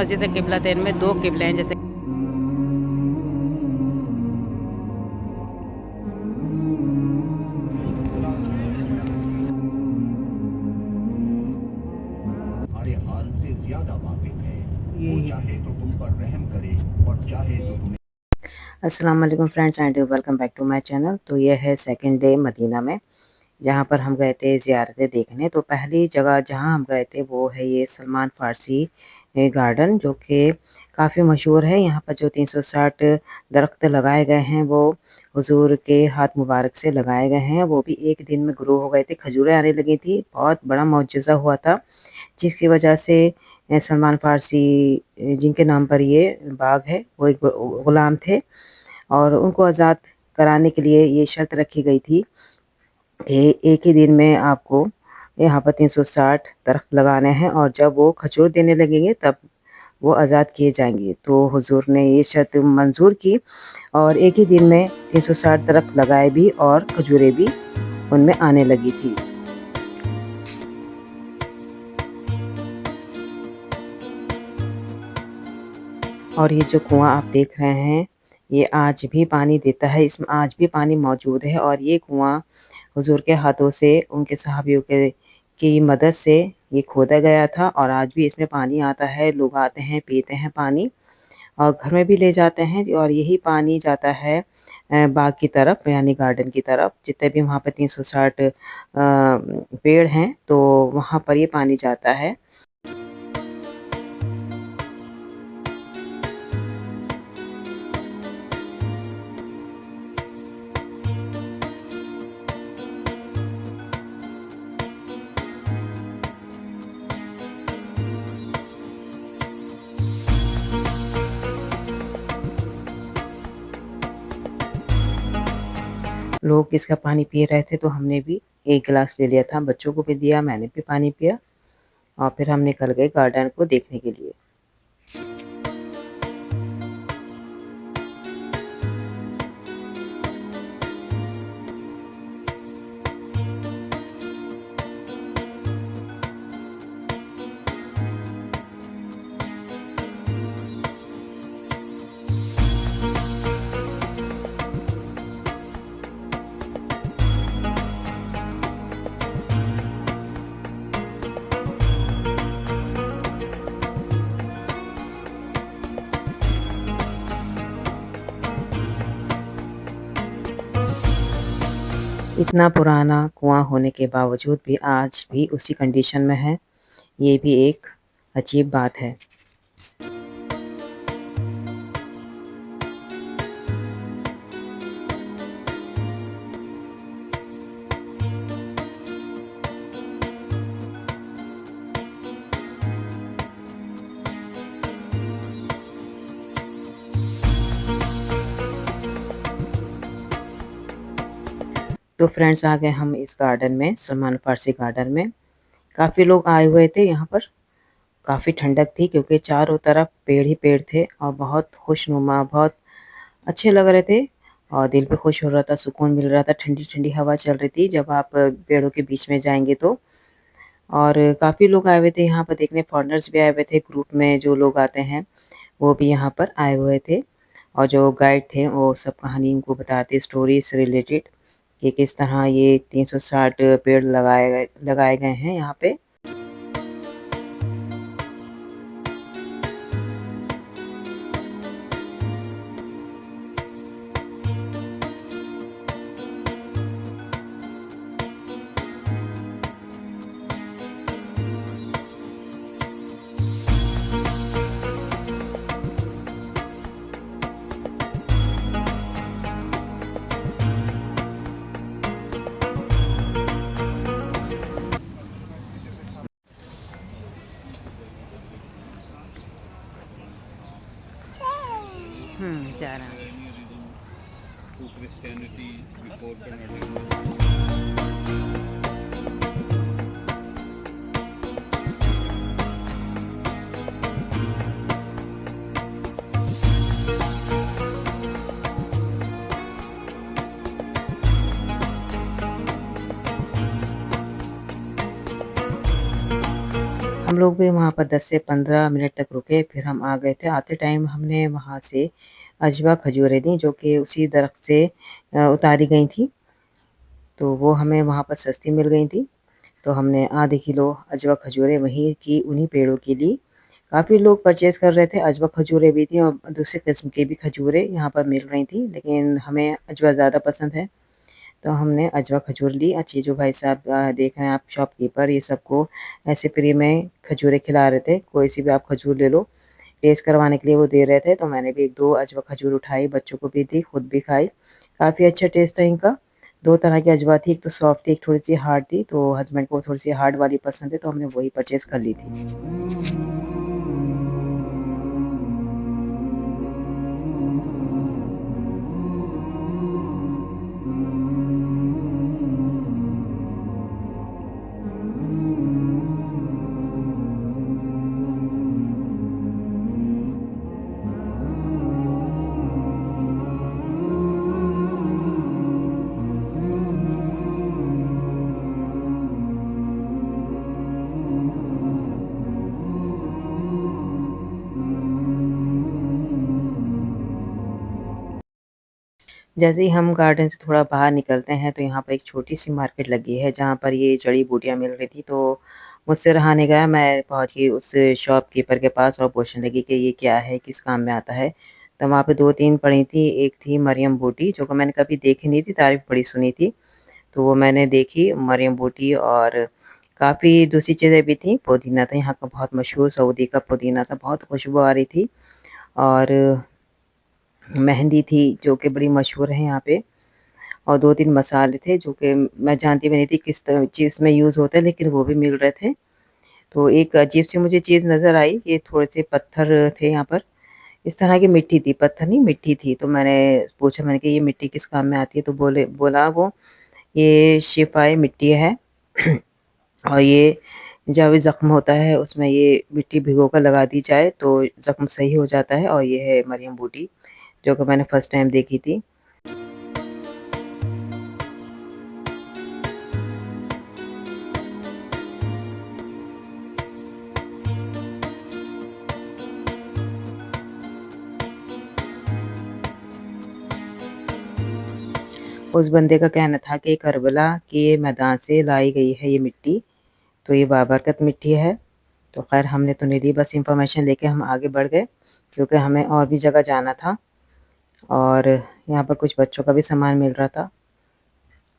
मस्जिद किबलतैन में दो किबले हैं, जैसे हमारे हाल से ज्यादा वाकिफ है। वो चाहे तो तुम पर रहम करे और चाहे तो तुम्हें। अस्सलाम वालेकुम friends and welcome back to my channel. तो यह है सेकंड डे मदीना में, जहाँ पर हम गए थे ज़ियारतें देखने। तो पहली जगह जहाँ हम गए थे वो है ये सलमान फ़ारसी गार्डन, जो कि काफ़ी मशहूर है। यहाँ पर जो 360 दरख्त लगाए गए हैं वो हुजूर के हाथ मुबारक से लगाए गए हैं। वो भी एक दिन में ग्रो हो गए थे, खजूरें आने लगी थी। बहुत बड़ा मौजज़ा हुआ था, जिसकी वजह से सलमान फ़ारसी जिनके नाम पर ये बाग है, वो एक ग़ुलाम थे और उनको आज़ाद कराने के लिए ये शर्त रखी गई थी कि एक ही दिन में आपको यहाँ पर 360 दरख्त लगाने हैं और जब वो खजूर देने लगेंगे तब वो आज़ाद किए जाएंगे। तो हुजूर ने ये शर्त मंजूर की और एक ही दिन में 360 दरख्त लगाए भी और खजूरें भी उनमें आने लगी थी। और ये जो कुआं आप देख रहे हैं, ये आज भी पानी देता है, इसमें आज भी पानी मौजूद है। और ये कुआं हुजूर के हाथों से, उनके सहाबियों के की मदद से ये खोदा गया था और आज भी इसमें पानी आता है। लोग आते हैं, पीते हैं पानी और घर में भी ले जाते हैं। और यही पानी जाता है बाग की तरफ, यानी गार्डन की तरफ। जितने भी वहाँ पे 360 पेड़ हैं, तो वहाँ पर ये पानी जाता है। लोग इसका पानी पी रहे थे, तो हमने भी एक गिलास ले लिया था, बच्चों को भी दिया, मैंने भी पानी पिया और फिर हम निकल गए गार्डन को देखने के लिए। इतना पुराना कुआं होने के बावजूद भी आज भी उसी कंडीशन में है, ये भी एक अजीब बात है। तो फ्रेंड्स, आ गए हम इस गार्डन में, सलमान फारसी गार्डन में। काफ़ी लोग आए हुए थे यहाँ पर। काफ़ी ठंडक थी क्योंकि चारों तरफ पेड़ ही पेड़ थे और बहुत खुशनुमा, बहुत अच्छे लग रहे थे और दिल भी खुश हो रहा था, सुकून मिल रहा था। ठंडी ठंडी हवा चल रही थी जब आप पेड़ों के बीच में जाएंगे तो। और काफ़ी लोग आए हुए थे यहाँ पर देखने, फॉरेनर्स भी आए हुए थे, ग्रुप में जो लोग आते हैं वो भी यहाँ पर आए हुए थे। और जो गाइड थे वो सब कहानी उनको बताते, स्टोरी से रिलेटेड, कि किस तरह ये 360 पेड़ लगाए गए हैं यहाँ पे। जा रहा है। To Christianity before converting. हम लोग भी वहाँ पर 10 से 15 मिनट तक रुके, फिर हम आ गए थे। आते टाइम हमने वहाँ से अजवा खजूरें लीं जो कि उसी दरख्त से उतारी गई थी, तो वो हमें वहाँ पर सस्ती मिल गई थी। तो हमने आधे किलो अजवा खजूरें वहीं की उन्हीं पेड़ों की ली। काफ़ी लोग परचेज़ कर रहे थे, अजवा खजूरें भी थी और दूसरे किस्म की भी खजूरें यहाँ पर मिल रही थी, लेकिन हमें अजवा ज़्यादा पसंद है, तो हमने अजवा खजूर ली। अच्छी जो भाई साहब देख रहे हैं आप शॉपकीपर, ये सबको ऐसे फ्री में खजूरें खिला रहे थे, कोई सी भी आप खजूर ले लो, टेस्ट करवाने के लिए वो दे रहे थे। तो मैंने भी 1-2 अजवा खजूर उठाई, बच्चों को भी दी, खुद भी खाई। काफ़ी अच्छा टेस्ट था इनका। 2 तरह की अजवा थी, एक तो सॉफ्ट थी, एक थोड़ी-सी हार्ड थी, तो हस्बैंड को थोड़ी-सी हार्ड वाली पसंद है, तो हमने वही परचेज़ कर ली थी। जैसे ही हम गार्डन से थोड़ा बाहर निकलते हैं तो यहाँ पर एक छोटी-सी मार्केट लगी है जहाँ पर ये जड़ी-बूटियाँ मिल रही थी, तो मुझसे रहा नहीं गया, मैं पहुँच गई उस शॉपकीपर के पास और पूछने लगी कि ये क्या है, किस काम में आता है? तो वहाँ पे 2-3 पड़ी थी, एक थी मरियम बूटी जो कि मैंने कभी देखी नहीं थी, तारीफ़ बड़ी सुनी थी, तो वो मैंने देखी मरियम बूटी, और काफ़ी दूसरी चीज़ें भी थी। पुदीना था यहाँ का बहुत मशहूर, सऊदी का पुदीना था, बहुत खुशबू आ रही थी, और मेहंदी थी जो कि बड़ी मशहूर है यहाँ पे, और 2-3 मसाले थे जो कि मैं जानती भी नहीं थी किस तरह चीज़ में यूज़ होता है, लेकिन वो भी मिल रहे थे। तो एक अजीब-सी मुझे चीज़ नज़र आई, ये थोड़े-से पत्थर थे यहाँ पर, इस तरह की मिट्टी थी, पत्थर नहीं मिट्टी थी। तो मैंने पूछा, मैंने कहा ये मिट्टी किस काम में आती है? तो बोला वो ये शिफ़ाए मिट्टी है और ये जब ज़ख्म होता है उसमें ये मिट्टी भिगोकर लगा दी जाए तो ज़ख्म सही हो जाता है, और ये है मरियम बूटी जो कि मैंने फर्स्ट टाइम देखी थी। उस बंदे का कहना था कि करबला के मैदान से लाई गई है ये मिट्टी, तो ये बाबरकत मिट्टी है। तो ख़ैर हमने तो नहीं ली, बस इन्फॉर्मेशन लेके हम आगे बढ़ गए क्योंकि हमें और भी जगह जाना था, और यहाँ पर कुछ बच्चों का भी सामान मिल रहा था।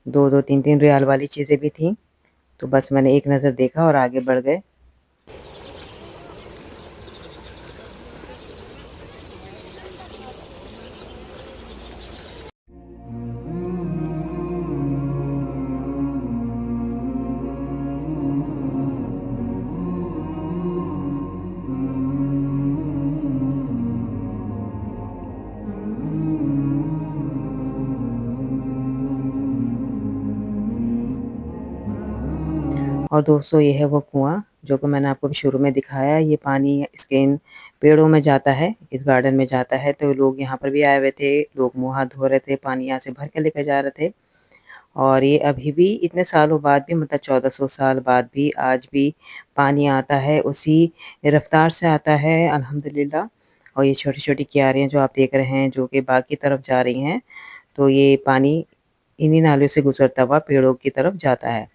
2-2 3-3 रियाल वाली चीज़ें भी थीं, तो बस मैंने एक नज़र देखा और आगे बढ़ गए। और दोस्तों ये है वो कुआँ जो कि मैंने आपको शुरू में दिखाया, ये पानी इसके इन पेड़ों में जाता है, इस गार्डन में जाता है। तो लोग यहाँ पर भी आए हुए थे, लोग मुँह हाथ धो रहे थे, पानी यहाँ से भर के लेकर जा रहे थे, और ये अभी भी इतने सालों बाद भी, मतलब 1400 साल बाद भी आज भी पानी आता है, उसी रफ़्तार से आता है अल्हम्दुलिल्लाह। और ये छोटी-छोटी क्यारियाँ जो आप देख रहे हैं जो कि बाग की तरफ जा रही हैं, तो ये पानी इन्हीं नालियों से गुज़रता हुआ पेड़ों की तरफ जाता है।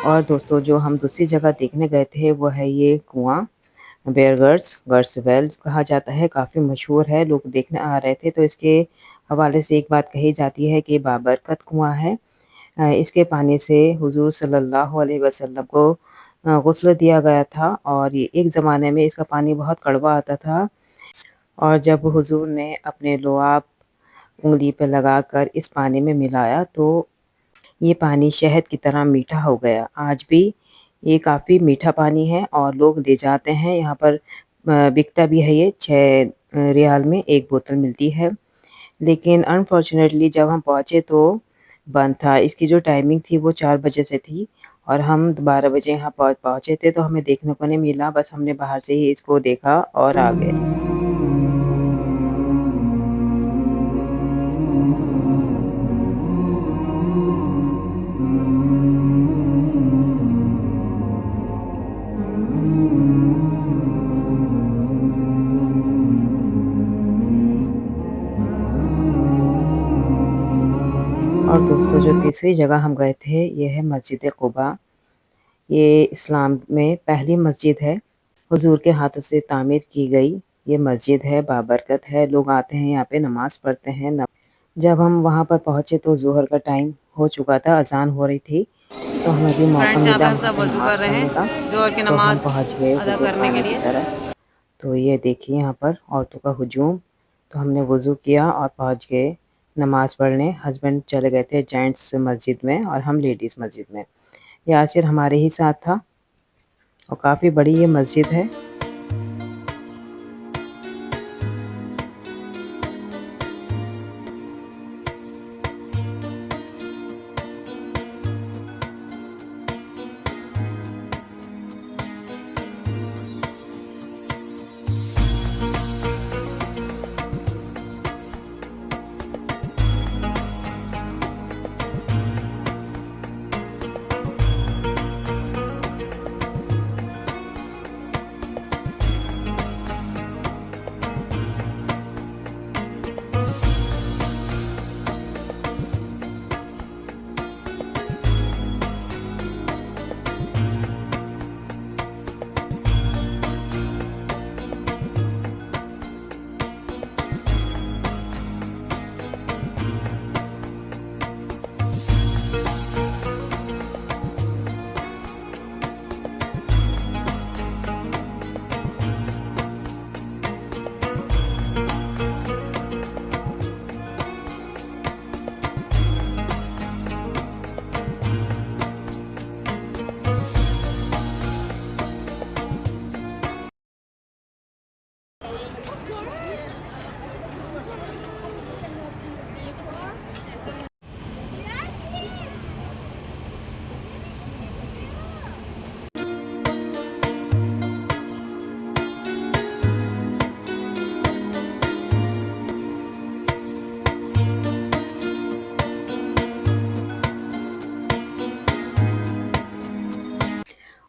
और दोस्तों जो हम दूसरी जगह देखने गए थे वो है ये कुआं, बेयर गर्स वेल कहा जाता है, काफ़ी मशहूर है, लोग देखने आ रहे थे। तो इसके हवाले से एक बात कही जाती है कि बाबरकत कुआं है। इसके पानी से हुजूर सल्लल्लाहु अलैहि वसल्लम को गुस्ल दिया गया था और ये एक ज़माने में इसका पानी बहुत कड़वा आता था और जब हुजूर ने अपने लुआब उंगली पे लगाकर इस पानी में मिलाया तो ये पानी शहद की तरह मीठा हो गया। आज भी ये काफ़ी मीठा पानी है और लोग ले जाते हैं यहाँ पर। बिकता भी है ये 6 रियाल में 1 बोतल मिलती है। लेकिन अनफॉर्चुनेटली जब हम पहुँचे तो बंद था। इसकी जो टाइमिंग थी वो 4 बजे से थी और हम 12 बजे यहाँ पहुँचे थे तो हमें देखने को नहीं मिला, बस हमने बाहर से ही इसको देखा और आ गए। और दोस्तों जो तीसरी जगह हम गए थे ये है मस्जिद कुबा। ये इस्लाम में पहली मस्जिद है, हुजूर के हाथों से तामीर की गई ये मस्जिद है, बाबरकत है, लोग आते हैं यहाँ पे नमाज़ पढ़ते हैं। जब हम वहाँ पर पहुँचे तो ज़ोहर का टाइम हो चुका था, अज़ान हो रही थी, तो हमें भी मौका फ्रेंड्स यहाँ पे मिला हम वहाँ सब पे वज़ू कर नमाज़ रहे पढ़ने का, हैं ज़ोहर की तो हम नमाज़ पहुँच गए अदा वज़ू करने के खाने की लिए। तरफ। तो ये देखिए यहाँ पर औरतों का हुजूम, तो हमने वज़ू किया और पहुँच गए नमाज़ पढ़ने। हस्बैंड चले गए थे जेंट्स मस्जिद में और हम लेडीज़ मस्जिद में। यासिर हमारे ही साथ था और काफ़ी बड़ी ये मस्जिद है।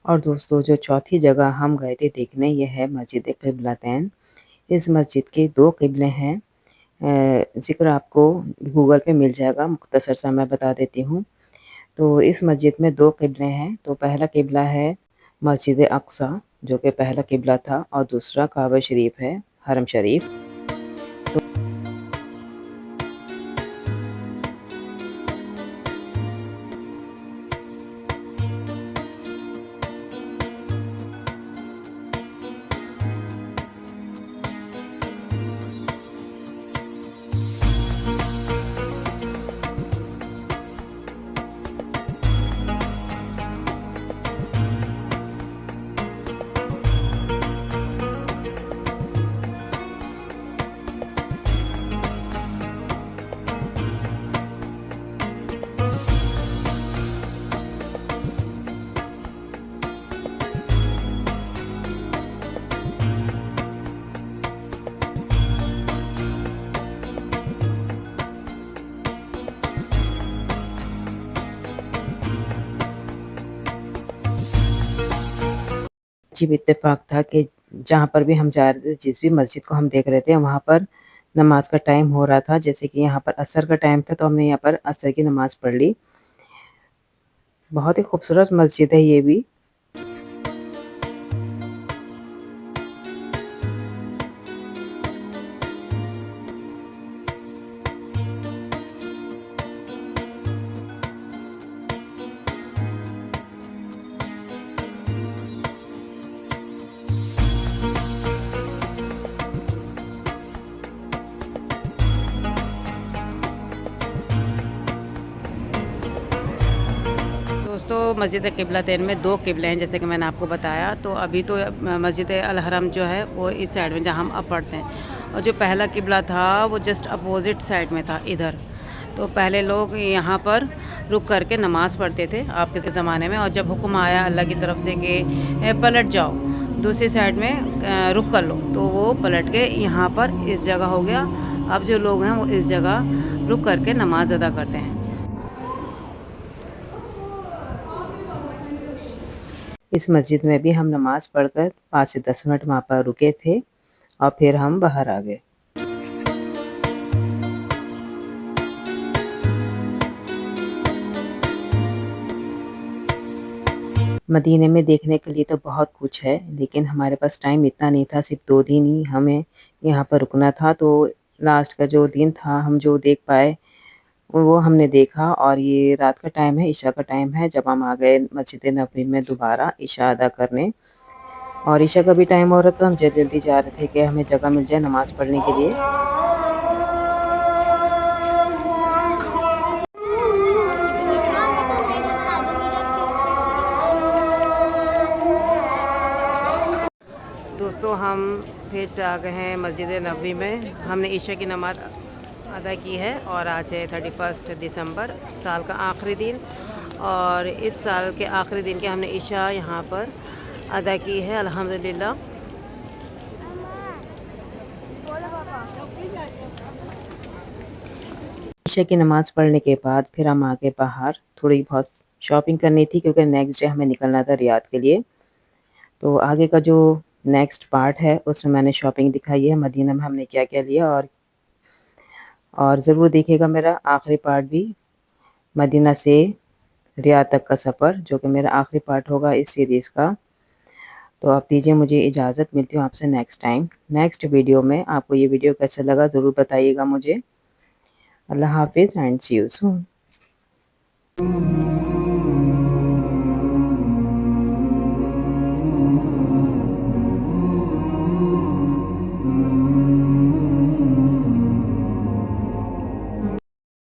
और दोस्तों जो चौथी जगह हम गए थे देखने ये है मस्जिद क़िबलतैन। इस मस्जिद के 2 क़िबले हैं। ज़िक्र आपको गूगल पे मिल जाएगा, मुख्तसर सा मैं बता देती हूँ। तो इस मस्जिद में 2 क़िबले हैं। तो पहला क़िबला है मस्जिद अक़सा जो कि पहला क़िबला था और दूसरा काबा शरीफ है, हरम शरीफ। अजीब इत्तेफ़ाक था कि जहाँ पर भी हम जा रहे थे, जिस भी मस्जिद को हम देख रहे थे, वहाँ पर नमाज का टाइम हो रहा था, जैसे कि यहाँ पर असर का टाइम था, तो हमने यहाँ पर असर की नमाज पढ़ ली। बहुत ही खूबसूरत मस्जिद है ये भी। दोस्तों, मस्जिद क़िबलतैन में 2 क़िबले हैं, जैसे कि मैंने आपको बताया। तो अभी तो मस्जिद अल हरम जो है वो इस साइड में जहाँ हम अब पढ़ते हैं, और जो पहला क़िबला था वो जस्ट अपोजिट साइड में था इधर। तो पहले लोग यहाँ पर रुक करके नमाज़ पढ़ते थे आपके ज़माने में, और जब हुक्म आया अल्लाह की तरफ से कि पलट जाओ, दूसरी साइड में रुक कर लो, तो वो पलट के यहाँ पर इस जगह हो गया। अब जो लोग हैं वो इस जगह रुक करके नमाज़ अदा करते हैं। इस मस्जिद में भी हम नमाज़ पढ़कर 5 से 10 मिनट वहाँ पर रुके थे और फिर हम बाहर आ गए। मदीने में देखने के लिए तो बहुत कुछ है, लेकिन हमारे पास टाइम इतना नहीं था, सिर्फ 2 दिन ही हमें यहाँ पर रुकना था। तो लास्ट का जो दिन था, हम जो देख पाए वो हमने देखा। और ये रात का टाइम है, इशा का टाइम है, जब हम आ गए मस्जिद नबवी में दोबारा इशा अदा करने। और इशा का भी टाइम हो रहा था, हम जल्दी जा रहे थे कि हमें जगह मिल जाए नमाज़ पढ़ने के लिए। दोस्तों, हम फिर से आ गए हैं मस्जिद नबवी में। हमने इशा की नमाज़ अदा की है और आज है 31 दिसंबर, साल का आखिरी दिन। और इस साल के आखिरी दिन के हमने इशा यहाँ पर अदा की है, अल्हम्दुलिल्लाह। इशा की नमाज़ पढ़ने के बाद फिर हम आगे बाहर थोड़ी बहुत शॉपिंग करनी थी, क्योंकि नेक्स्ट डे हमें निकलना था रियाद के लिए। तो आगे का जो नेक्स्ट पार्ट है उसमें मैंने शॉपिंग दिखाई है, मदीना में हमने क्या-क्या लिया। और ज़रूर देखिएगा मेरा आखिरी पार्ट भी, मदीना से रियाद तक का सफ़र, जो कि मेरा आखिरी पार्ट होगा इस सीरीज़ का। तो आप दीजिए मुझे इजाज़त, मिलती हूँ आपसे नेक्स्ट टाइम, नेक्स्ट वीडियो में। आपको ये वीडियो कैसा लगा ज़रूर बताइएगा मुझे। अल्लाह हाफ़िज़ एंड सी यू सून।